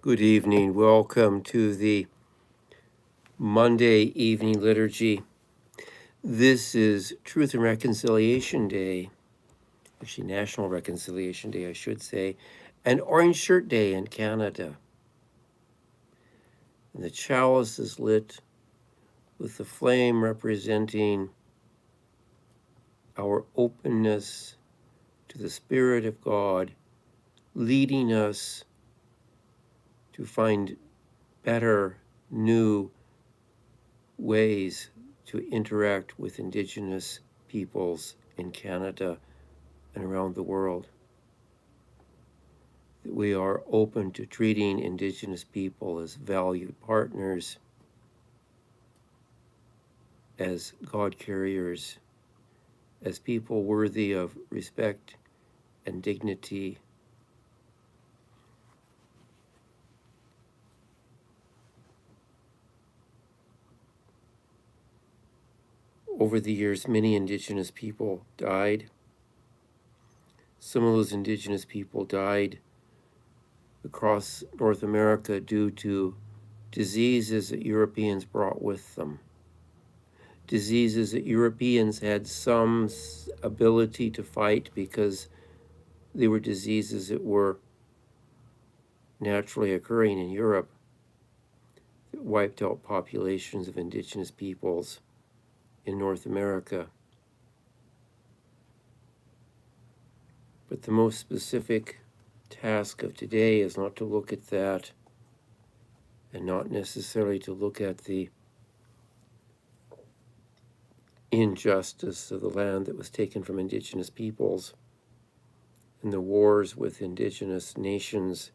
Good evening. Welcome to the Monday evening liturgy. This is Truth and Reconciliation Day, actually National Reconciliation Day, I should say, and Orange Shirt Day in Canada. And the chalice is lit with the flame representing our openness to the Spirit of God, leading us to find better, new ways to interact with Indigenous peoples in Canada and around the world. That we are open to treating Indigenous people as valued partners, as God carriers, as people worthy of respect and dignity. Over the years, many Indigenous people died. Some of those Indigenous people died across North America due to diseases that Europeans brought with them. Diseases that Europeans had some ability to fight because they were diseases that were naturally occurring in Europe that wiped out populations of Indigenous peoples in North America. But the most specific task of today is not to look at that and not necessarily to look at the injustice of the land that was taken from Indigenous peoples and the wars with Indigenous nations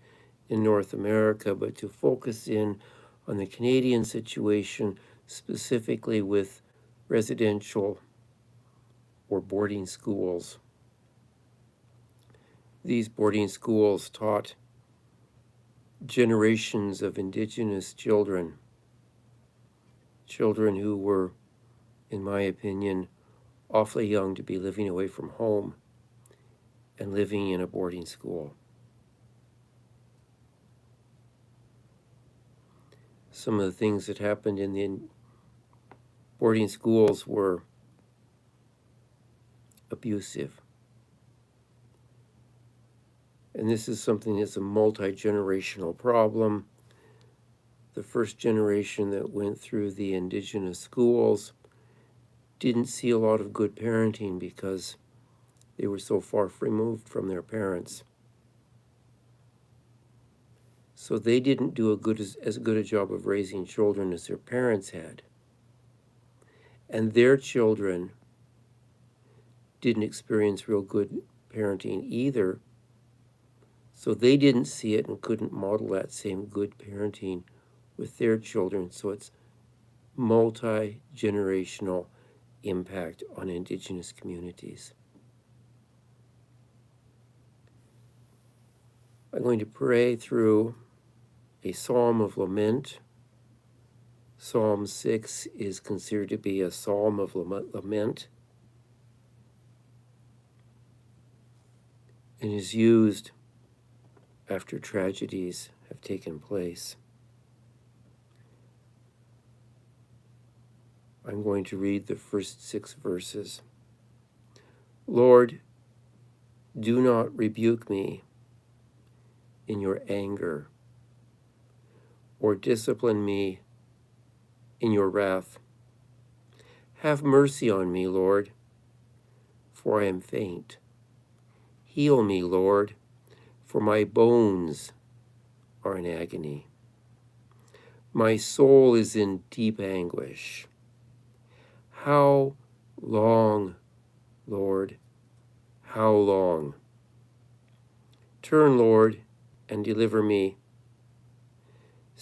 in North America, but to focus in on the Canadian situation, specifically with residential or boarding schools. These boarding schools taught generations of Indigenous children who were, in my opinion, awfully young to be living away from home and living in a boarding school. Some of the things that happened in the boarding schools were abusive. And this is something that's a multi-generational problem. The first generation that went through the Indigenous schools didn't see a lot of good parenting because they were so far removed from their parents. So they didn't do as good a job of raising children as their parents had. And their children didn't experience real good parenting either. So they didn't see it and couldn't model that same good parenting with their children. So it's multi-generational impact on Indigenous communities. I'm going to pray through a psalm of lament. Psalm 6 is considered to be a psalm of lament and is used after tragedies have taken place. I'm going to read the first 6 verses. Lord, do not rebuke me in your anger, or discipline me in your wrath. Have mercy on me, Lord, for I am faint. Heal me, Lord, for my bones are in agony. My soul is in deep anguish. How long, Lord? How long? Turn, Lord, and deliver me.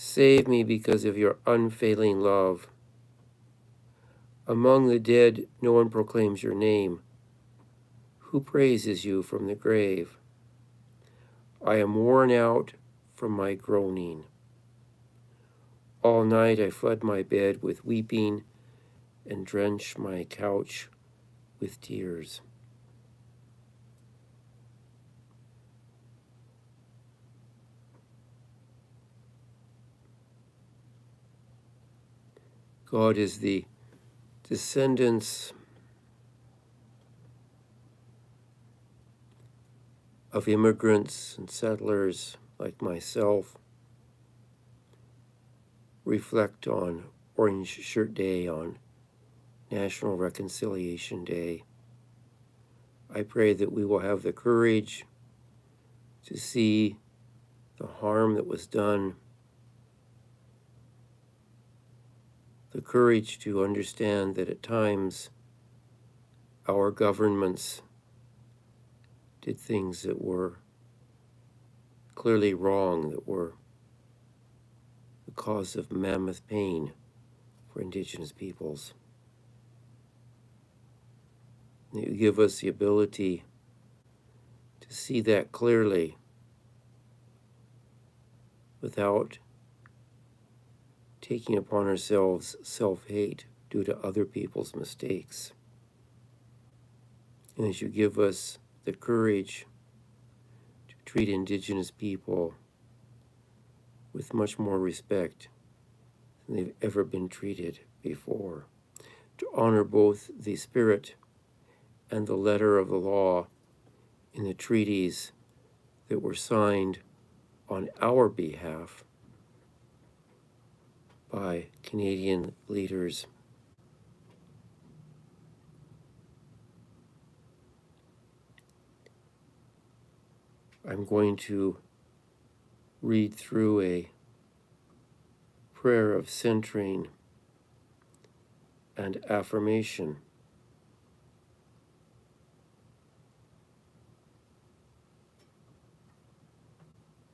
Save me because of your unfailing love. Among the dead, no one proclaims your name. Who praises you from the grave? I am worn out from my groaning. All night I flood my bed with weeping and drench my couch with tears. God, as the descendants of immigrants and settlers like myself reflect on Orange Shirt Day, on National Reconciliation Day, I pray that we will have the courage to see the harm that was done, the courage to understand that at times our governments did things that were clearly wrong, that were the cause of mammoth pain for Indigenous peoples. That you give us the ability to see that clearly without taking upon ourselves self-hate due to other people's mistakes. And as you give us the courage to treat Indigenous people with much more respect than they've ever been treated before, to honor both the spirit and the letter of the law in the treaties that were signed on our behalf by Canadian leaders. I'm going to read through a prayer of centering and affirmation.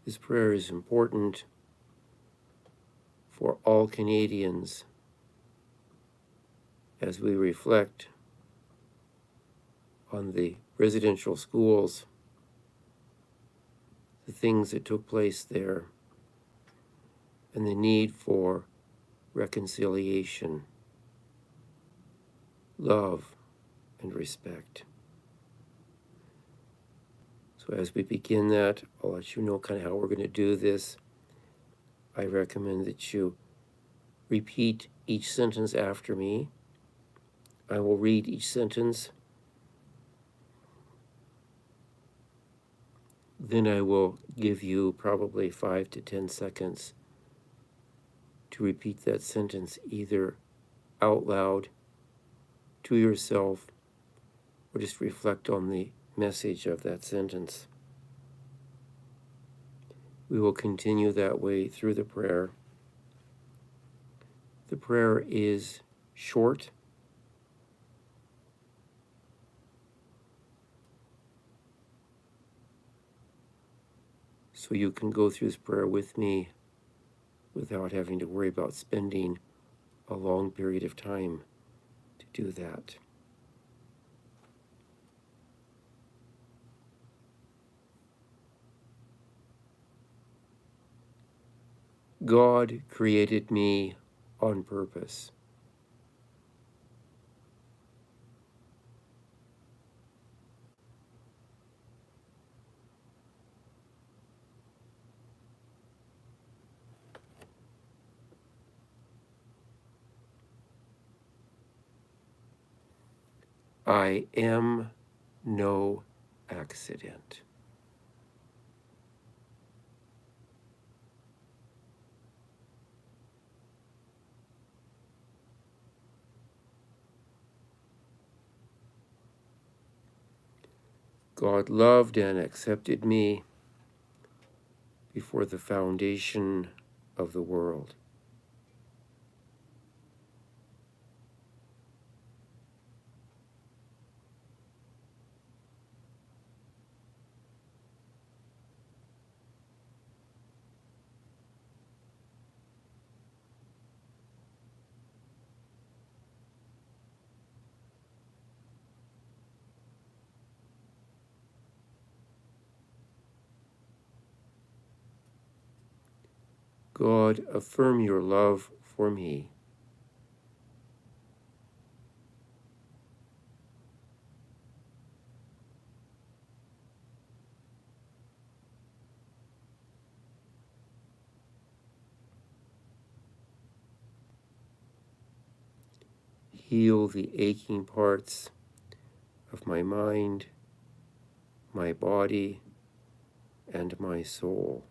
This prayer is important for all Canadians as we reflect on the residential schools, the things that took place there, and the need for reconciliation, love, and respect. So as we begin that, I'll let you know kind of how we're going to do this. I recommend that you repeat each sentence after me. I will read each sentence. Then I will give you probably 5 to 10 seconds to repeat that sentence either out loud to yourself or just reflect on the message of that sentence. We will continue that way through the prayer. The prayer is short. So you can go through this prayer with me without having to worry about spending a long period of time to do that. God created me on purpose. I am no accident. God loved and accepted me before the foundation of the world. God, affirm your love for me. heal the aching parts of my mind, my body, and my soul.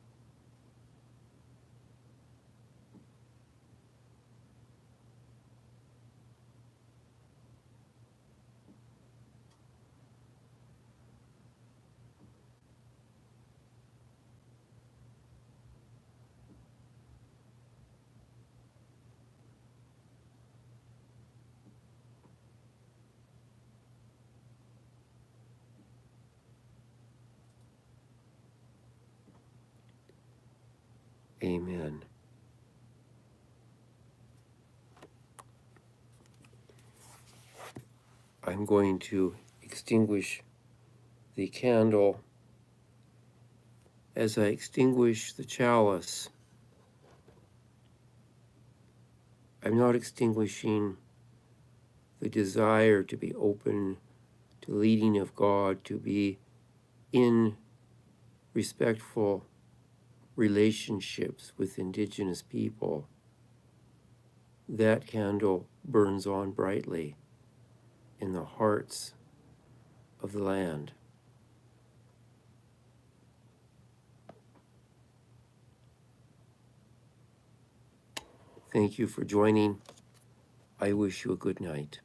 Amen. I'm going to extinguish the candle. As I extinguish the chalice, I'm not extinguishing the desire to be open to the leading of God, to be in respectful relationships with Indigenous people. That candle burns on brightly in the hearts of the land. Thank you for joining. I wish you a good night.